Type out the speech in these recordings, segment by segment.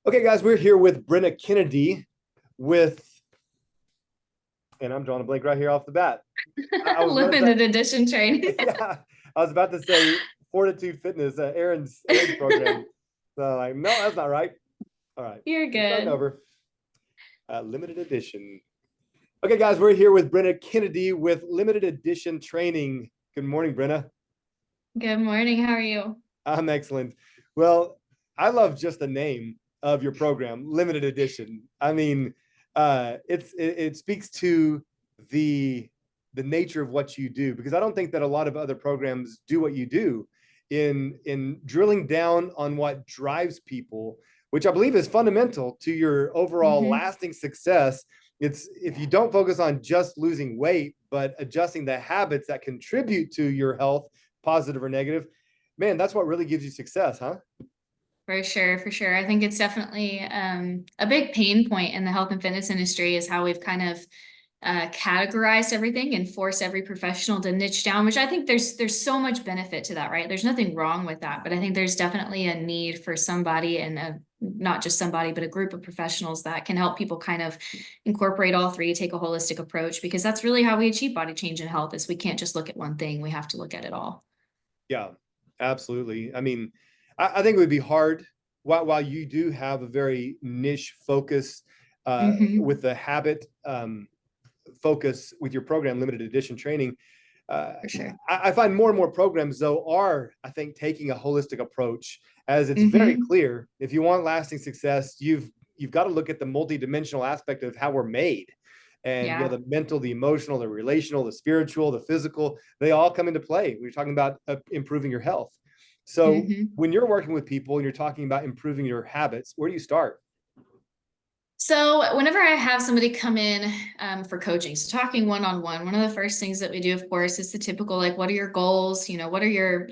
Okay, guys, we're here with Brenna Kennedy with, and I'm drawing a blank right here off the bat. I was going to Limited edition training. say, yeah, I was about to say Fortitude Fitness, Aaron's program. So like, no, that's not right. All right, You're we're starting good. over. Limited edition. Okay, guys, we're here with Brenna Kennedy with limited edition training. Good morning, Brenna. Good morning. How are you? I'm excellent. Well, I love just the name of your program, limited edition. I mean, it speaks to the the nature of what you do, because I don't think that a lot of other programs do what you do in drilling down on what drives people, which I believe is fundamental to your overall hmm lasting success. It's if you don't focus on just losing weight, but adjusting the habits that contribute to your health, positive or negative, man, that's what really gives you success, huh? For sure, for sure. I think it's definitely a big pain point in the health and fitness industry is how we've kind of categorized everything and forced every professional to niche down, which I think there's so much benefit to that, right? There's nothing wrong with that, but I think there's definitely a need for somebody and not just somebody, but a group of professionals that can help people kind of incorporate all three, take a holistic approach, because that's really how we achieve body change and health is we can't just look at one thing. We have to look at it all. Yeah, absolutely. I mean, I think it would be hard while you do have a very niche focus hmm with the habit focus with your program, limited edition training. Uh, For sure. I find more and more programs, though, are, I think, taking a holistic approach, as it's very hmm clear. If you want lasting success, you've got to look at the multidimensional aspect of how we're made. And Yeah. the mental, the emotional, the relational, the spiritual, the physical, they all come into play. We're talking about improving your health. So hmm when you're working with people and you're talking about improving your habits, where do you start? So whenever I have somebody come in for coaching, so talking one-on-one, one of the first things that we do, of course, is the typical like, what are your goals? You know, what are your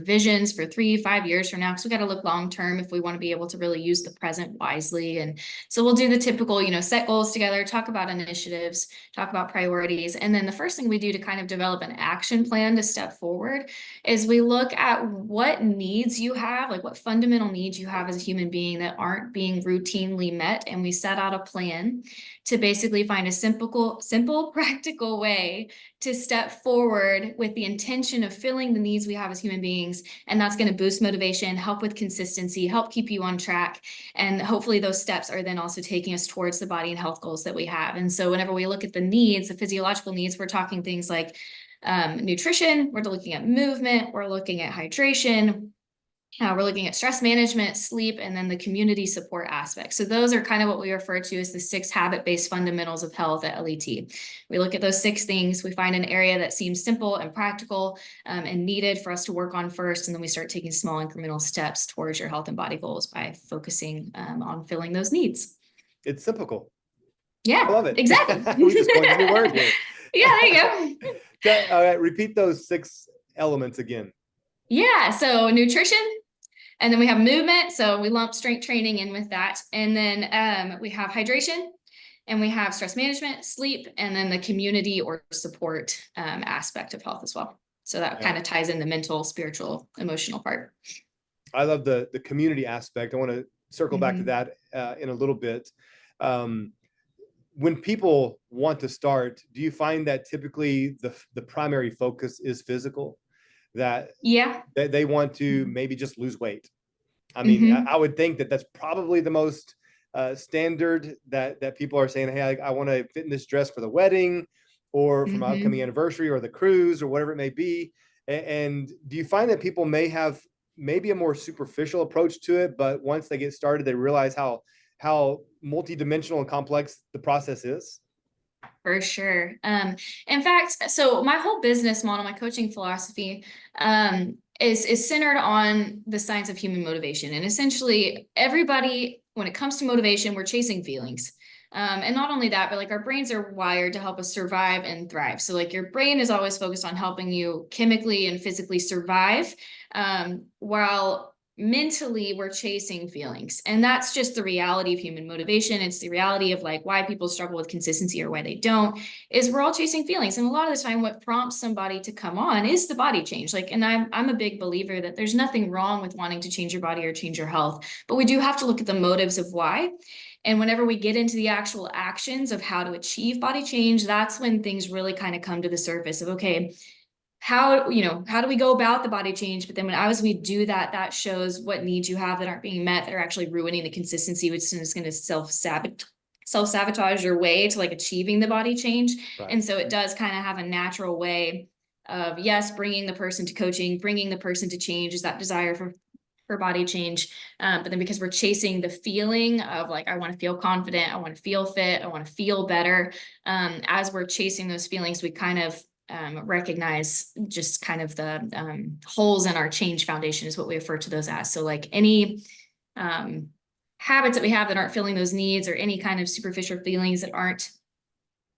visions for 3, 5 years from now? Because we got to look long term if we want to be able to really use the present wisely. And so we'll do the typical, set goals together, talk about initiatives, talk about priorities, and then the first thing we do to kind of develop an action plan to step forward is we look at what needs you have, like what fundamental needs you have as a human being that aren't being routinely met. And we set out a plan to basically find a simple, practical way to step forward with the intention of filling the needs we have as human beings. And that's going to boost motivation, help with consistency, help keep you on track. And hopefully those steps are then also taking us towards the body and health goals that we have. And so whenever we look at the needs, the physiological needs, we're talking things like nutrition, we're looking at movement, we're looking at hydration, we're looking at stress management, sleep, and then the community support aspect. So those are kind of what we refer to as the 6 habit-based fundamentals of health at LET. We look at those 6 things, we find an area that seems simple and practical and needed for us to work on first, and then we start taking small incremental steps towards your health and body goals by focusing on filling those needs. It's simple. I Yeah, love it. exactly. We just coined a new word here. Yeah, there you go. All right, repeat those 6 elements again. Yeah, so nutrition, and then we have movement. So we lump strength training in with that. And then we have hydration, and we have stress management, sleep, and then the community or support aspect of health as well. So that Yeah, kind of ties in the mental, spiritual, emotional part. I love the community aspect. I want to circle back to Mm-hmm. that in a little bit. Um, when people want to start, do you find that typically the primary focus is physical? That Yeah. they want to maybe just lose weight? I mean, Mm-hmm. I would think that that's probably the most standard that people are saying, hey, I want to fit in this dress for the wedding or for my upcoming Mm-hmm. anniversary or the cruise or whatever it may be. And do you find that people may have maybe a more superficial approach to it, but once they get started, they realize how multidimensional and complex the process is? For sure. In fact, so my whole business model, my coaching philosophy, is centered on the science of human motivation. And essentially, everybody, when it comes to motivation, we're chasing feelings. And not only that, but like our brains are wired to help us survive and thrive. So like your brain is always focused on helping you chemically and physically survive, while mentally we're chasing feelings, and that's just the reality of human motivation. It's the reality of like why people struggle with consistency or why they don't, is we're all chasing feelings. And a lot of the time what prompts somebody to come on is the body change. Like, and I'm a big believer that there's nothing wrong with wanting to change your body or change your health, but we do have to look at the motives of why. And whenever we get into the actual actions of how to achieve body change, that's when things really kind of come to the surface of, okay, how do we go about the body change? But then as we do that, that shows what needs you have that aren't being met, that are actually ruining the consistency, which is going to self-sabotage your way to like achieving the body change. Right. And so it does kind of have a natural way of, yes, bringing the person to coaching, bringing the person to change, is that desire for body change. But then because we're chasing the feeling of like, I want to feel confident, I want to feel fit, I want to feel better. As we're chasing those feelings, we kind of recognize just kind of the holes in our change foundation is what we refer to those as. So like any habits that we have that aren't filling those needs, or any kind of superficial feelings that aren't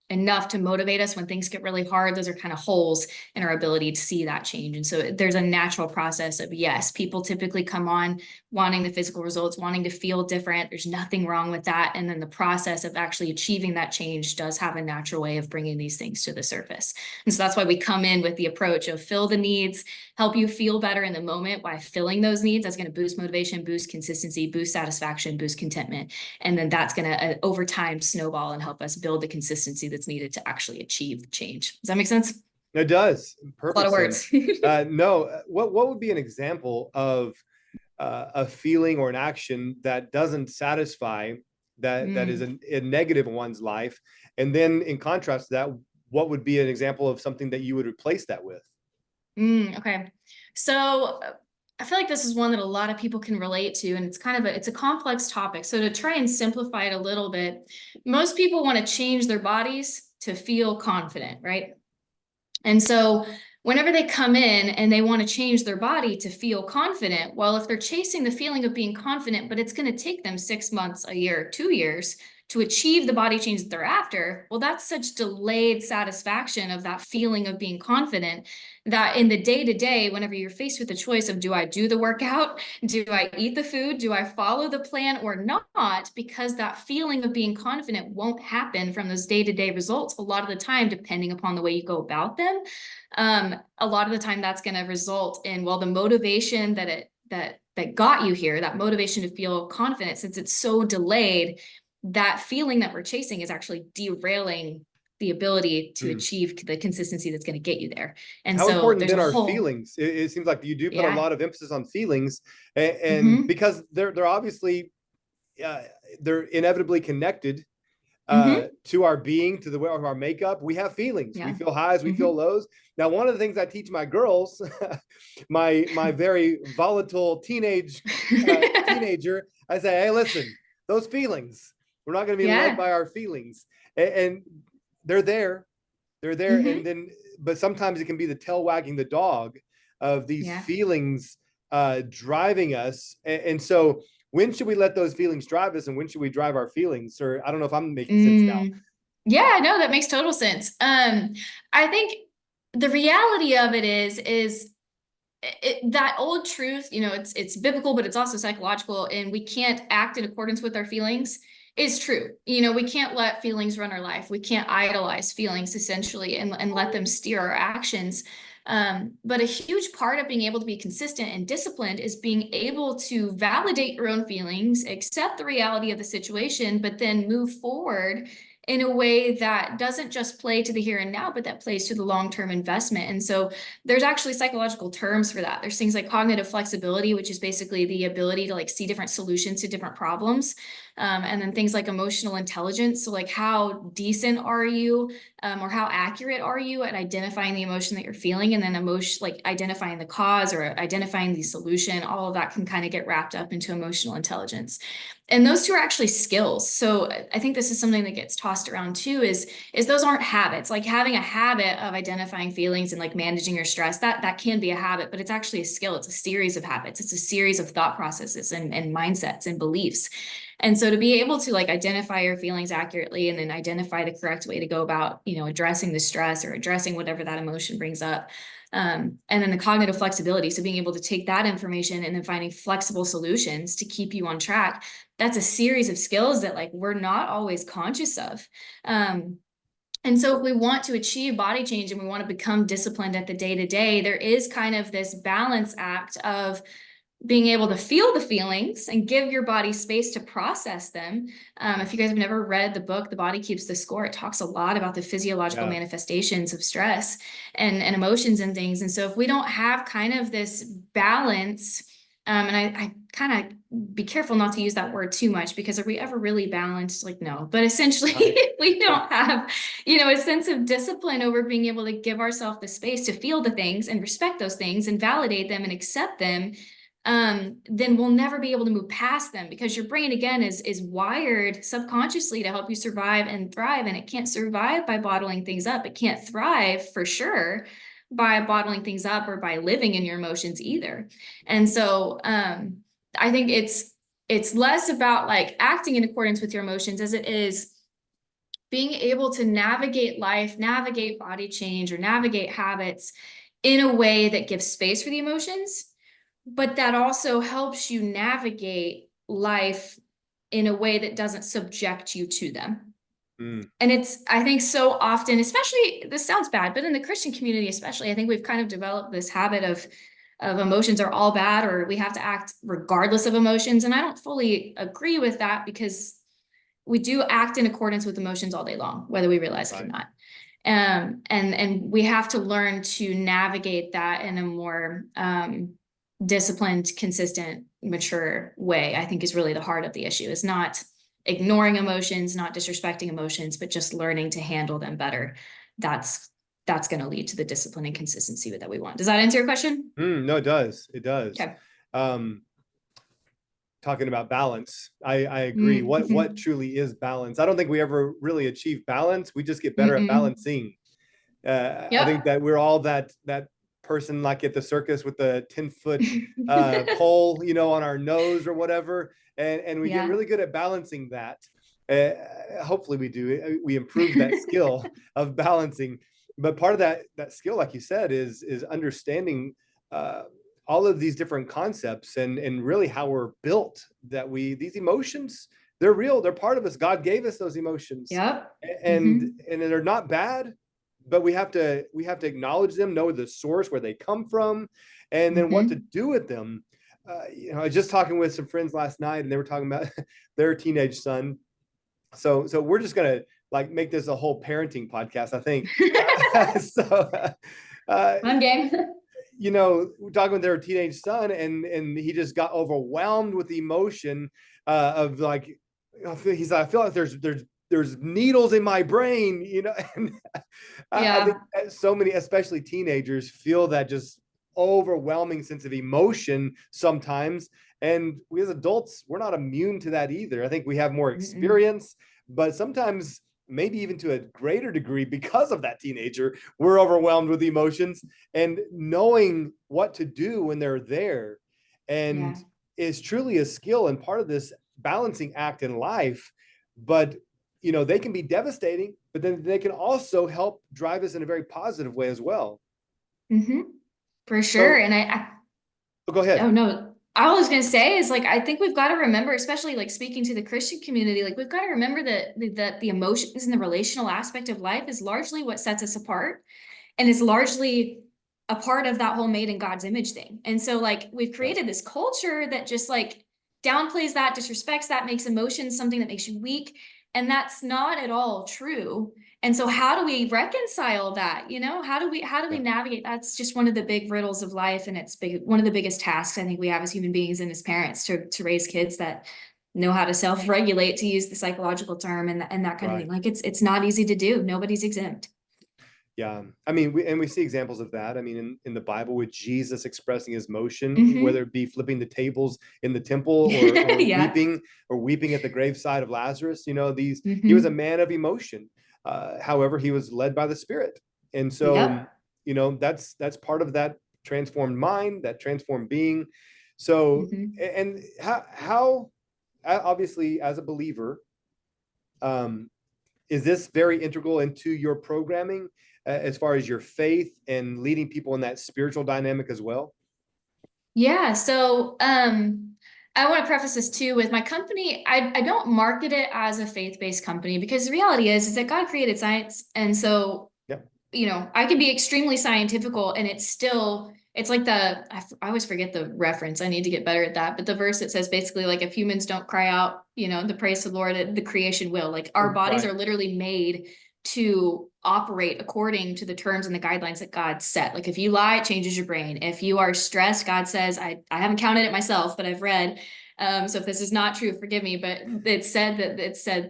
enough to motivate us when things get really hard, those are kind of holes in our ability to see that change. And so there's a natural process of, yes, people typically come on wanting the physical results, wanting to feel different. There's nothing wrong with that. And then the process of actually achieving that change does have a natural way of bringing these things to the surface. And so that's why we come in with the approach of fill the needs, help you feel better in the moment by filling those needs. That's going to boost motivation, boost consistency, boost satisfaction, boost contentment. And then that's going to over time snowball and help us build the consistency that's needed to actually achieve the change. Does that make sense? It does. A lot Perfect of words. sense. No, what would be an example of a feeling or an action that doesn't satisfy, that is a negative in one's life? And then in contrast to that, what would be an example of something that you would replace that with? Okay. So I feel like this is one that a lot of people can relate to, and it's kind of it's a complex topic. So to try and simplify it a little bit, most people want to change their bodies to feel confident, right? And so whenever they come in and they want to change their body to feel confident, well, if they're chasing the feeling of being confident, but it's going to take them 6 months, a year, 2 years to achieve the body change that they're after, well, that's such delayed satisfaction of that feeling of being confident that in the day to day, whenever you're faced with the choice of, do I do the workout? Do I eat the food? Do I follow the plan or not? Because that feeling of being confident won't happen from those day to day results a lot of the time, depending upon the way you go about them. A lot of the time that's going to result in, well, the motivation that got you here, that motivation to feel confident, since it's so delayed, that feeling that we're chasing is actually derailing the ability to achieve the consistency that's going to get you there. And How so important there's then a are whole, feelings? It seems like you do put a yeah. lot of emphasis on feelings, and because they're obviously they're inevitably connected to our being, to the way of our makeup. We have feelings. We Yeah. feel highs, we feel lows. Now, one of the things I teach my girls, my very volatile teenager, I say, hey, listen, those feelings, we're not going to be led Yeah. by our feelings, and they're there, and then, but sometimes it can be the tail wagging the dog of these Yeah. feelings driving us, and so when should we let those feelings drive us, and when should we drive our feelings? Or I don't know if I'm making sense now. Yeah, no, that makes total sense. I think the reality of it is that old truth, it's biblical, but it's also psychological, and we can't act in accordance with our feelings is true. We can't let feelings run our life. We can't idolize feelings essentially and let them steer our actions. But a huge part of being able to be consistent and disciplined is being able to validate your own feelings, accept the reality of the situation, but then move forward in a way that doesn't just play to the here and now, but that plays to the long-term investment. And so there's actually psychological terms for that. There's things like cognitive flexibility, which is basically the ability to like see different solutions to different problems. And then things like emotional intelligence. So like how decent are you, or how accurate are you at identifying the emotion that you're feeling, and then like identifying the cause or identifying the solution. All of that can kind of get wrapped up into emotional intelligence. And those two are actually skills. So I think this is something that gets tossed around too, is those aren't habits. Like having a habit of identifying feelings and like managing your stress, that can be a habit, but it's actually a skill. It's a series of habits. It's a series of thought processes and mindsets and beliefs. And so to be able to like identify your feelings accurately and then identify the correct way to go about, addressing the stress or addressing whatever that emotion brings up, And then the cognitive flexibility. So being able to take that information and then finding flexible solutions to keep you on track. That's a series of skills that like we're not always conscious of. And so if we want to achieve body change and we want to become disciplined at the day to day, there is kind of this balance act of being able to feel the feelings and give your body space to process them. If you guys have never read the book, The Body Keeps the Score, it talks a lot about the physiological Yeah. manifestations of stress and emotions and things. And so if we don't have kind of this balance, and I kind of be careful not to use that word too much, because are we ever really balanced? Like, no, but essentially we don't have, a sense of discipline over being able to give ourselves the space to feel the things and respect those things and validate them and accept them, then we'll never be able to move past them, because your brain again is wired subconsciously to help you survive and thrive, and it can't survive by bottling things up. It can't thrive for sure by bottling things up or by living in your emotions either. And so I think it's less about like acting in accordance with your emotions as it is being able to navigate life, navigate body change, or navigate habits in a way that gives space for the emotions, but that also helps you navigate life in a way that doesn't subject you to them. And it's, I think so often, especially, this sounds bad, but in the Christian community, especially, I think we've kind of developed this habit of emotions are all bad, or we have to act regardless of emotions. And I don't fully agree with that, because we do act in accordance with emotions all day long, whether we realize it or not. And we have to learn to navigate that in a more disciplined, consistent, mature way. I think is really the heart of the issue, is not ignoring emotions, not disrespecting emotions, but just learning to handle them better. That's going to lead to the discipline and consistency that we want. Does that answer your question? No, it does. It does. Okay. Talking about balance, I agree. What truly is balance? I don't think we ever really achieve balance. We just get better at balancing. Yep. I think that we're all that person like at the circus with the 10-foot pole, on our nose or whatever, and we get really good at balancing that. Hopefully we do. We improve that skill of balancing. But part of that skill, like you said, is understanding all of these different concepts and really how we're built, that these emotions, they're real. They're part of us. God gave us those emotions. Yep. And they're not bad, but we have to acknowledge them, know the source, where they come from, and then what to do with them. I was just talking with some friends last night, and they were talking about their teenage son. So we're just going to like make this a whole parenting podcast, I think. Fun game. We're talking with their teenage son, and he just got overwhelmed with the emotion of like, he's like, I feel like there's needles in my brain, and I think so many, especially teenagers, feel that just overwhelming sense of emotion sometimes. And we as adults, we're not immune to that either. I think we have more experience, but sometimes maybe even to a greater degree, because of that teenager, we're overwhelmed with emotions, and knowing what to do when they're there and is truly a skill and part of this balancing act in life. But they can be devastating, but then they can also help drive us in a very positive way as well. For sure. So, And go ahead. Oh no, I was going to say is like, I think we've got to remember, especially like speaking to the Christian community, like we've got to remember that the emotions and the relational aspect of life is largely what sets us apart, and is largely a part of that whole made in God's image thing. And so like we've created this culture that just like downplays that, disrespects that, makes emotions something that makes you weak. And that's not at all true. And so how do we reconcile that? How do we navigate? That's just one of the big riddles of life. And it's one of the biggest tasks I think we have as human beings and as parents, to raise kids that know how to self-regulate, to use the psychological term, and that kind of thing. Like it's not easy to do. Nobody's exempt. Yeah. I mean, we see examples of that. I mean, in the Bible, with Jesus expressing his emotion, whether it be flipping the tables in the temple or weeping at the graveside of Lazarus, he was a man of emotion. However, he was led by the Spirit. And so, that's part of that transformed mind, that transformed being. So, and how obviously as a believer, is this very integral into your programming as far as your faith and leading people in that spiritual dynamic as well? Yeah. So, I want to preface this too with my company. I don't market it as a faith-based company because the reality is that God created science. And so, Yep. I can be extremely scientifical and it's like I always forget the reference. I need to get better at that. But the verse that says basically like if humans don't cry out, the praise of the Lord, the creation will. Like our bodies Right. are literally made to operate according to the terms and the guidelines that God set. Like if you lie, it changes your brain. If you are stressed, God says, I haven't counted it myself, but I've read. So if this is not true, forgive me, but it said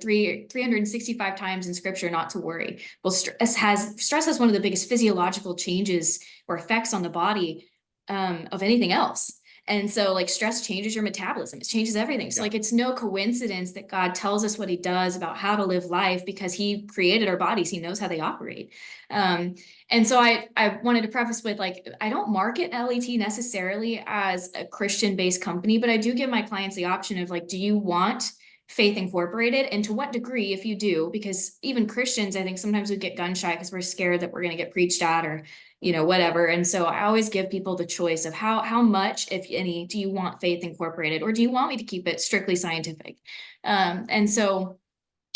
365 times in scripture not to worry. Well, stress has one of the biggest physiological changes or effects on the body of anything else. And so like stress changes your metabolism. It changes everything. So Yeah. like it's no coincidence that God tells us what he does about how to live life because he created our bodies. He knows how they operate. Um, and so I wanted to preface with like, I don't market LET necessarily as a Christian-based company, but I do give my clients the option of like, do you want faith incorporated? And to what degree, if you do, because even Christians, I think sometimes we get gun shy because we're scared that we're going to get preached at or whatever. And so I always give people the choice of how much, if any, do you want faith incorporated, or do you want me to keep it strictly scientific? And so,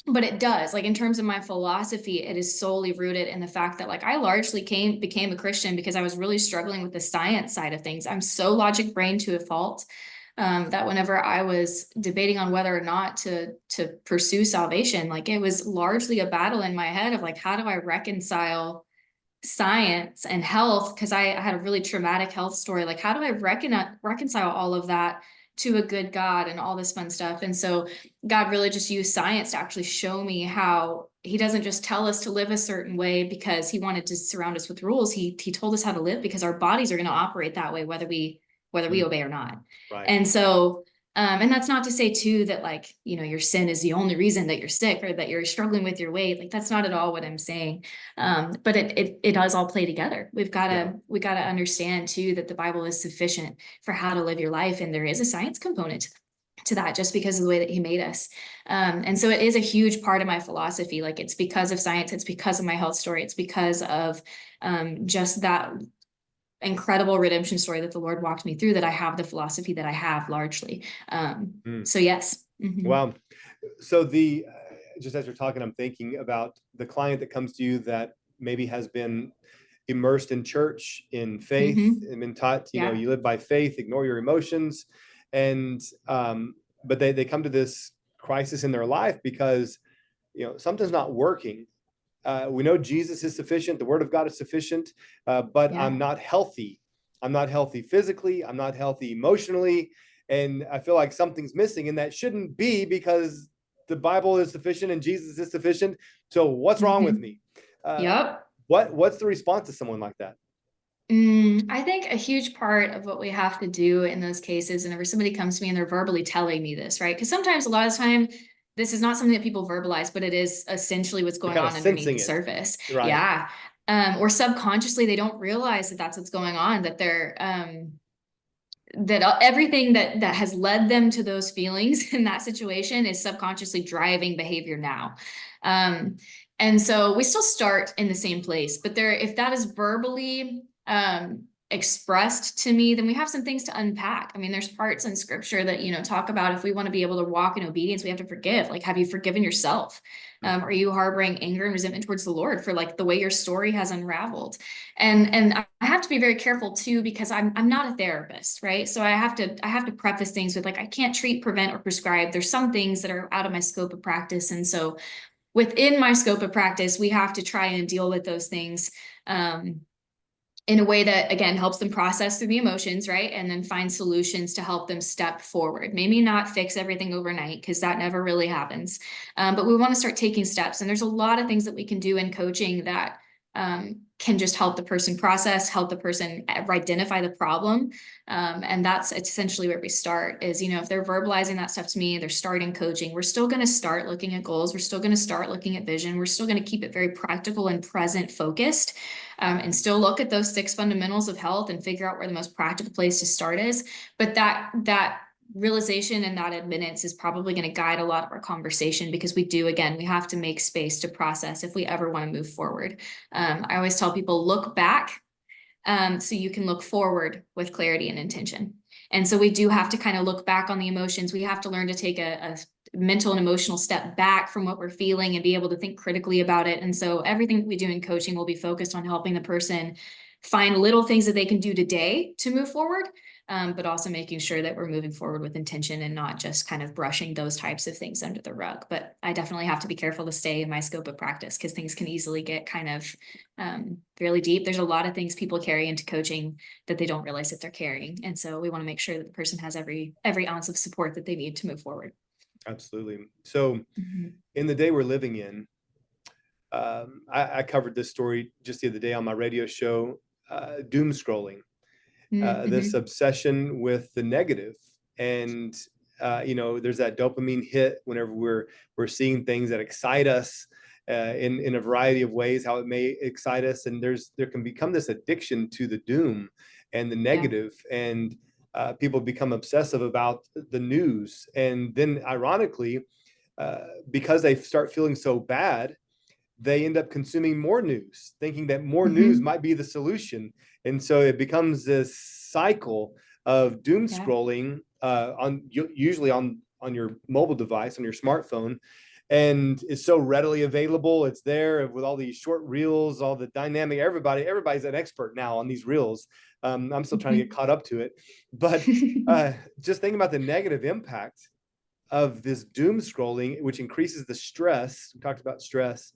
but it does, like in terms of my philosophy, it is solely rooted in the fact that like I largely became a Christian because I was really struggling with the science side of things. I'm so logic brain to a fault. That whenever I was debating on whether or not to pursue salvation, like it was largely a battle in my head of like, how do I reconcile science and health, because I had a really traumatic health story. Like, how do I reconcile all of that to a good God and all this fun stuff? And so God really just used science to actually show me how he doesn't just tell us to live a certain way because he wanted to surround us with rules. He told us how to live because our bodies are going to operate that way, whether we obey or not. Right. And so and that's not to say too that like, your sin is the only reason that you're sick or that you're struggling with your weight. Like that's not at all what I'm saying. But it does all play together. Yeah. We gotta understand too that the Bible is sufficient for how to live your life, and there is a science component to that just because of the way that he made us. And so it is a huge part of my philosophy. Like it's because of science, it's because of my health story, it's because of just that incredible redemption story that the Lord walked me through that I have the philosophy that I have largely. So yes. Mm-hmm. Wow. So just as you're talking, I'm thinking about the client that comes to you that maybe has been immersed in church, in faith, Mm-hmm. and been taught, Yeah. you live by faith, ignore your emotions. And, but they come to this crisis in their life because, something's not working. We know Jesus is sufficient. The word of God is sufficient, but Yeah. I'm not healthy. I'm not healthy physically. I'm not healthy emotionally. And I feel like something's missing, and that shouldn't be because the Bible is sufficient and Jesus is sufficient. So what's wrong with Mm-hmm. me? Yep. What's the response to someone like that? I think a huge part of what we have to do in those cases, whenever somebody comes to me and they're verbally telling me this, right? Because sometimes a lot of time, this is not something that people verbalize, but it is essentially what's You're going kind of on underneath the sensing it, surface. right? Yeah. Or subconsciously, they don't realize that that's what's going on, that they're, that everything that has led them to those feelings in that situation is subconsciously driving behavior now. Um, and so we still start in the same place, but if that is verbally expressed to me, then we have some things to unpack. I mean, there's parts in scripture that, talk about if we want to be able to walk in obedience, we have to forgive. Like, have you forgiven yourself? Are you harboring anger and resentment towards the Lord for like the way your story has unraveled? And I have to be very careful too, because I'm not a therapist, right? So I have to preface things with like, I can't treat, prevent, or prescribe. There's some things that are out of my scope of practice. And so within my scope of practice, we have to try and deal with those things in a way that, again, helps them process through the emotions, right? And then find solutions to help them step forward. Maybe not fix everything overnight, because that never really happens. But we want to start taking steps. And there's a lot of things that we can do in coaching that can just help the person process, help the person identify the problem. And that's essentially where we start is, if they're verbalizing that stuff to me, they're starting coaching, we're still going to start looking at goals. We're still going to start looking at vision. We're still going to keep it very practical and present focused, and still look at those 6 fundamentals of health and figure out where the most practical place to start is. But that realization and that admittance is probably going to guide a lot of our conversation, because we do, again, we have to make space to process if we ever want to move forward. I always tell people, look back, so you can look forward with clarity and intention. And so we do have to kind of look back on the emotions. We have to learn to take a mental and emotional step back from what we're feeling and be able to think critically about it. And so everything that we do in coaching will be focused on helping the person find little things that they can do today to move forward, but also making sure that we're moving forward with intention and not just kind of brushing those types of things under the rug. But I definitely have to be careful to stay in my scope of practice, because things can easily get kind of fairly deep. There's a lot of things people carry into coaching that they don't realize that they're carrying. And so we want to make sure that the person has every ounce of support that they need to move forward. Absolutely. So in the day we're living in, I covered this story just the other day on my radio show, doom scrolling, this obsession with the negative. And, there's that dopamine hit whenever we're seeing things that excite us in a variety of ways, how it may excite us. And there can become this addiction to the doom and the negative. And people become obsessive about the news. And then ironically, because they start feeling so bad, they end up consuming more news, thinking that more news might be the solution. And so it becomes this cycle of doom scrolling usually on your mobile device, on your smartphone. And it's so readily available. It's there with all these short reels, all the dynamic, everybody's an expert now on these reels. I'm still trying to get caught up to it. But just thinking about the negative impact of this doom scrolling, which increases the stress. We talked about stress.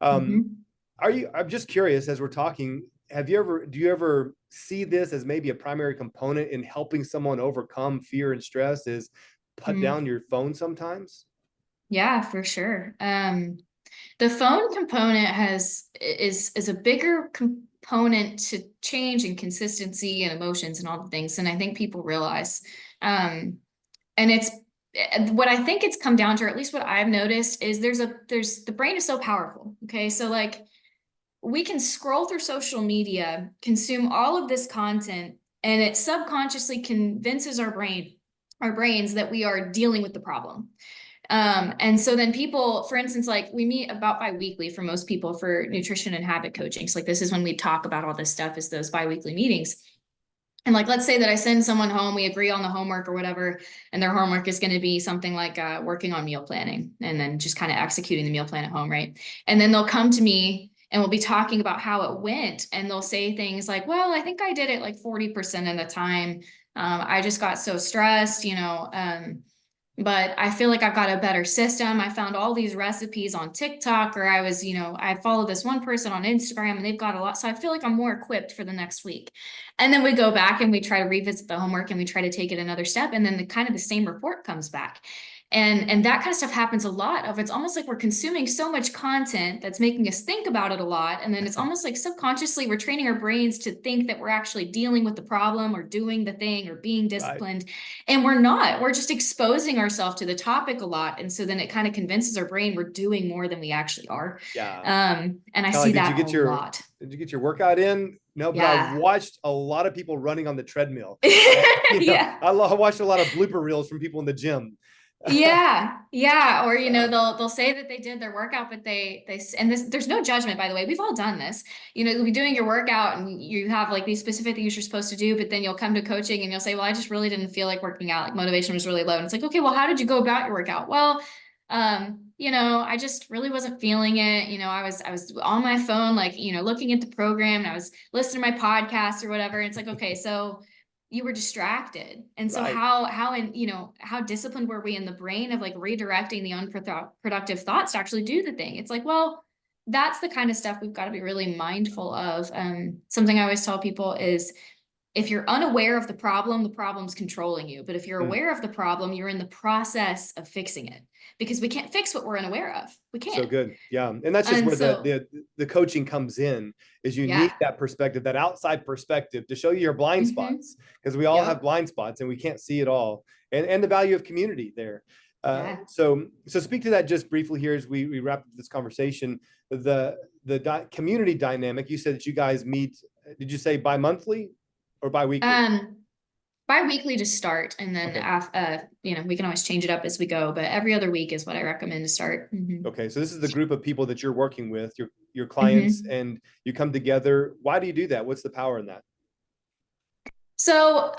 I'm just curious, as we're talking, do you ever see this as maybe a primary component in helping someone overcome fear and stress, is put down your phone sometimes? Yeah, for sure. The phone component is a bigger component to change and consistency and emotions and all the things than I think people realize. And it's what I think it's come down to, or at least what I've noticed, is there's the brain is so powerful. Okay. So like, we can scroll through social media, consume all of this content, and it subconsciously convinces our brains that we are dealing with the problem. And so then people, for instance, like we meet about bi-weekly for most people for nutrition and habit coaching. So like, this is when we talk about all this stuff, is those bi-weekly meetings. And like, let's say that I send someone home, we agree on the homework or whatever, and their homework is going to be something like working on meal planning, and then just kind of executing the meal plan at home, right? And then they'll come to me and we'll be talking about how it went. And they'll say things like, well, I think I did it like 40% of the time. I just got so stressed, but I feel like I've got a better system. I found all these recipes on TikTok, or I followed this one person on Instagram and they've got a lot. So I feel like I'm more equipped for the next week. And then we go back and we try to revisit the homework and we try to take it another step. And then the kind of the same report comes back. And that kind of stuff happens a lot. It's almost like we're consuming so much content that's making us think about it a lot. And then it's almost like subconsciously we're training our brains to think that we're actually dealing with the problem or doing the thing or being disciplined. Right. And we're not. We're just exposing ourselves to the topic a lot. And so then it kind of convinces our brain we're doing more than we actually are. Yeah. And I see that a lot. Did you get your workout in? No, but Yeah. I've watched a lot of people running on the treadmill. Yeah. I watched a lot of blooper reels from people in the gym. Yeah. Or, they'll say that they did their workout, but there's no judgment, by the way. We've all done this. You'll be doing your workout and you have like these specific things you're supposed to do, but then you'll come to coaching and you'll say, well, I just really didn't feel like working out. Like motivation was really low. And it's like, okay, well, how did you go about your workout? Well, I just really wasn't feeling it. I was on my phone, like, looking at the program, and I was listening to my podcast or whatever. And it's like, okay, so you were distracted. And so how disciplined were we in the brain of like redirecting the unproductive thoughts to actually do the thing? It's like, well, that's the kind of stuff we've got to be really mindful of. Something I always tell people is, if you're unaware of the problem's controlling you. But if you're aware of the problem, you're in the process of fixing it, because we can't fix what we're unaware of. We can't. So good. Yeah. And that's just where the coaching comes in, is you need that perspective, that outside perspective, to show you your blind spots, because we all have blind spots and we can't see it all. And the value of community there. So speak to that just briefly here as we wrap up this conversation. The community dynamic, you said that you guys meet, did you say bi-monthly or bi-weekly? Bi-weekly to start, and then Okay. we can always change it up as we go, but every other week is what I recommend to start. Okay. So this is the group of people that you're working with, your clients, Mhm. and you come together. Why do you do that? What's the power in that? So,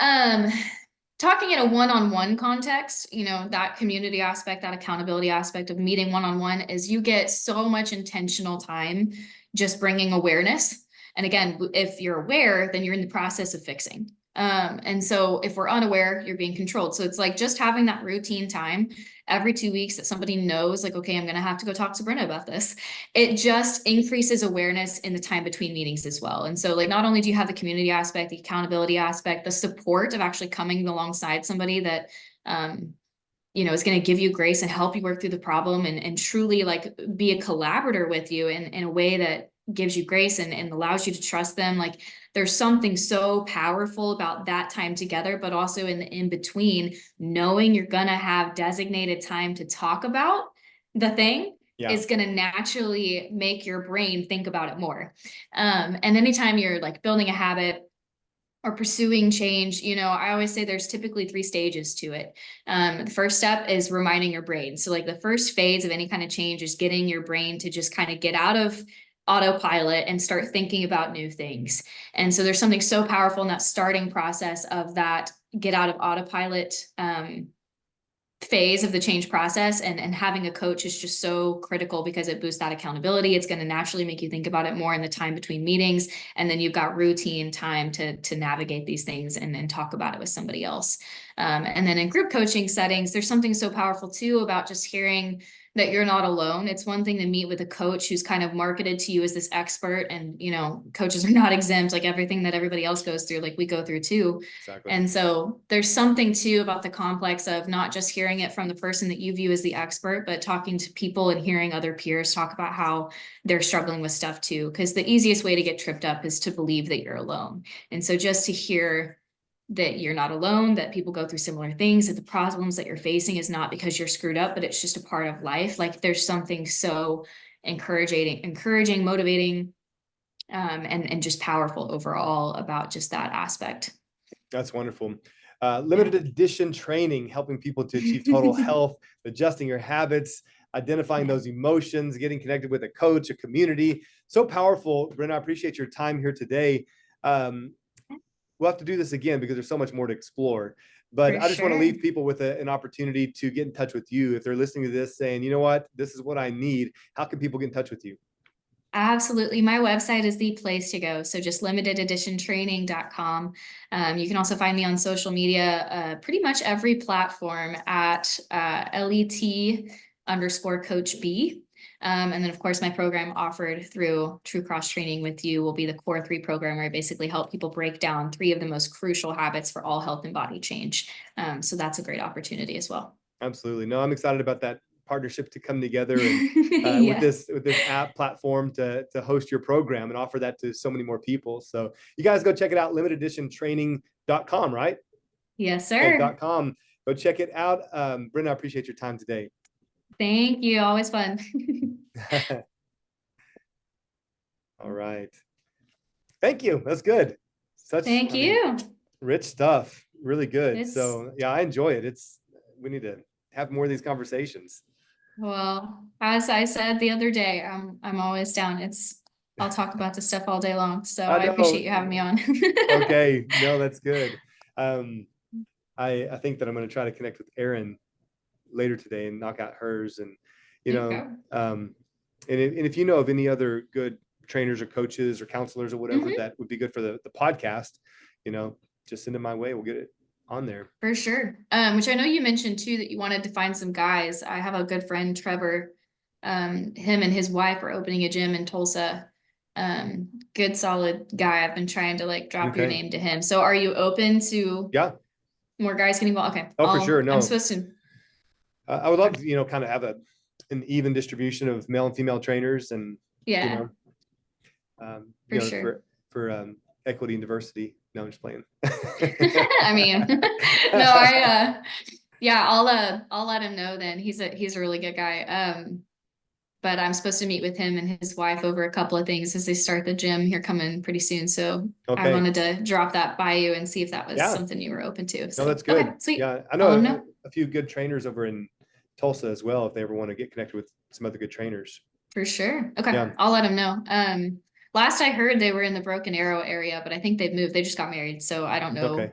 talking in a one-on-one context, that community aspect, that accountability aspect of meeting one-on-one is you get so much intentional time just bringing awareness. And again, if you're aware, then you're in the process of fixing. And so if we're unaware, you're being controlled. So it's like just having that routine time every 2 weeks that somebody knows, like, okay, I'm going to have to go talk to Brenna about this. It just increases awareness in the time between meetings as well. And so, like, not only do you have the community aspect, the accountability aspect, the support of actually coming alongside somebody that, is going to give you grace and help you work through the problem, and truly like be a collaborator with you in a way that gives you grace and allows you to trust them. Like, there's something so powerful about that time together, but also in the in between, knowing you're going to have designated time to talk about the thing Yeah. is going to naturally make your brain think about it more. And anytime you're like building a habit or pursuing change, I always say there's typically 3 stages to it. The first step is reminding your brain. So, like, the first phase of any kind of change is getting your brain to just kind of get out of autopilot and start thinking about new things. And so, there's something so powerful in that starting process of that get out of autopilot phase of the change process, and having a coach is just so critical because it boosts that accountability. It's going to naturally make you think about it more in the time between meetings, and then you've got routine time to navigate these things and talk about it with somebody else. And then in group coaching settings, there's something so powerful too about just hearing that you're not alone. It's one thing to meet with a coach who's kind of marketed to you as this expert, and coaches are not exempt, like everything that everybody else goes through, like we go through too. Exactly. And so there's something too about the complex of not just hearing it from the person that you view as the expert, but talking to people and hearing other peers talk about how they're struggling with stuff too. Because the easiest way to get tripped up is to believe that you're alone. And so just to hear that you're not alone, that people go through similar things, that the problems that you're facing is not because you're screwed up, but it's just a part of life. Like, there's something so encouraging, motivating, and just powerful overall about just that aspect. That's wonderful. Yeah. Limited edition training, helping people to achieve total health, adjusting your habits, identifying Yeah, those emotions, getting connected with a coach, a community. So powerful. Brenna, I appreciate your time here today. Um, we'll have to do this again because there's so much more to explore. But for I just want to sure. leave people with an opportunity to get in touch with you. If they're listening to this saying, you know what, this is what I need, how can people get in touch with you? Absolutely. My website is the place to go. So just limitededitiontraining.com. You can also find me on social media, pretty much every platform at LET_Coach B. And then, of course, my program offered through True Cross Training with You will be the Core 3 program, where I basically help people break down 3 of the most crucial habits for all health and body change. So that's a great opportunity as well. Absolutely. No, I'm excited about that partnership to come together and with Yeah. this app platform to host your program and offer that to so many more people. So you guys go check it out, limitededitiontraining.com, right? Yes, Okay, sir. .com. Go check it out. Brenna, I appreciate your time today. Thank you. Always fun. All right. Thank you. That's good. Such, Thank I mean, you. rich stuff. Really good. It's, So yeah, I enjoy it. We need to have more of these conversations. well, as I said the other day, I'm always down. I'll talk about this stuff all day long. So I I know. appreciate you having me on. Okay. No, that's good. Um, I think that I'm going to try to connect with Erin later today and knock out hers. And, you There you know, go. and if you know of any other good trainers or coaches or counselors or whatever Mhm. that would be good for the podcast, you know, just send it my way. We'll get it on there. For sure. Which I know you mentioned too that you wanted to find some guys. I have a good friend, Trevor. Him and his wife are opening a gym in Tulsa. Good solid guy. I've been trying to like drop your Okay. name to him. So are you open to Yeah. more guys getting involved? Okay. Oh, for sure. I'm No, supposed to. I would love Okay. to, kind of have an even distribution of male and female trainers and, you Yeah, know, for sure. for equity and diversity. No, I'm just playing. I mean, no, yeah, I'll let him know then. He's a really good guy. but I'm supposed to meet with him and his wife over a couple of things as they start the gym here coming pretty soon. So I Okay. wanted to drop that by you and see if that was Yeah. something you were open to. No, So, that's okay, good. sweet. Yeah. I I'll know let him know. a few good trainers over in Tulsa as well, if they ever want to get connected with some other good trainers. For sure. Okay, Yeah. I'll let him know. Last I heard they were in the Broken Arrow area, but I think they've moved. They just got married, so I don't know Okay.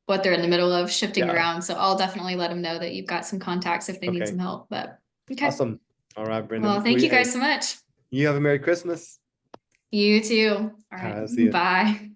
what they're in the middle of shifting Yeah. around. So I'll definitely let them know that you've got some contacts if they need some Okay. help. But okay. Awesome. All right, Well, Brendan. thank you Hey, guys so much. you have a Merry Christmas. You too. All right. See you. Bye.